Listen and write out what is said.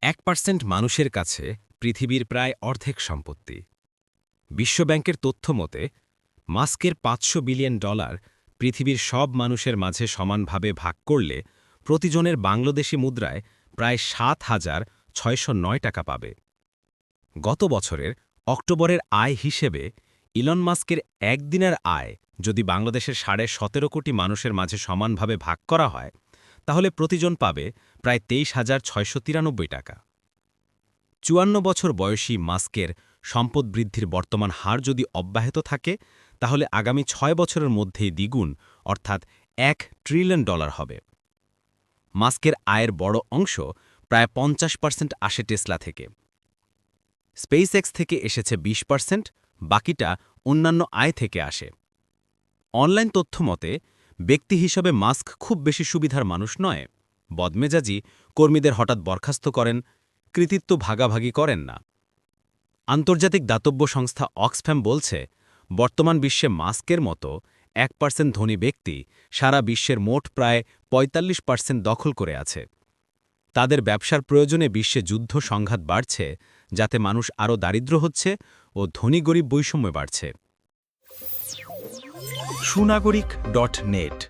1% মানুষের কাছে পৃথিবীর প্রায় অর্ধেক সম্পত্তি। বিশ্বব্যাংকের তথ্য মতে মাস্কের $500 বিলিয়ন পৃথিবীর সব মানুষের মাঝে সমানভাবে ভাগ করলে প্রতিজনের বাংলাদেশি মুদ্রায় প্রায় ৭,৬০৯ টাকা পাবে। গত বছরের অক্টোবরের আয় হিসেবে ইলন মাস্কের একদিনের আয় যদি বাংলাদেশের 17.5 কোটি মানুষের মাঝে সমানভাবে ভাগ করা হয় তাহলে প্রতিজন পাবে প্রায় ২৩,৬৯৩ টাকা। ৫৪ বছর বয়সী মাস্কের সম্পদ বৃদ্ধির বর্তমান হার যদি অব্যাহত থাকে তাহলে আগামী ৬ বছরের মধ্যেই দ্বিগুণ অর্থাৎ $1 ট্রিলিয়ন হবে। মাস্কের আয়ের বড় অংশ প্রায় ৫০% আসে টেসলা থেকে। স্পেসএক্স থেকে এসেছে ২০%, বাকিটা অন্যান্য আয় থেকে আসে। অনলাইন তথ্য মতে ব্যক্তি হিসাবে মাস্ক খুব বেশি সুবিধার মানুষ নয়। বদমেজাজি, কর্মীদের হঠাৎ বরখাস্ত করেন, কৃতিত্ব ভাগাভাগি করেন না। আন্তর্জাতিক দাতব্য সংস্থা অক্সফ্যাম বলছে বর্তমান বিশ্বে মাস্কের মতো 1% ধনী ব্যক্তি সারা বিশ্বের মোট প্রায় ৪৫% দখল করে আছে। তাদের ব্যবসার প্রয়োজনে বিশ্বে যুদ্ধ সংঘাত বাড়ছে, যাতে মানুষ আরও দারিদ্র হচ্ছে ও ধনী গরিব বৈষম্য বাড়ছে। সুনাগরিক.net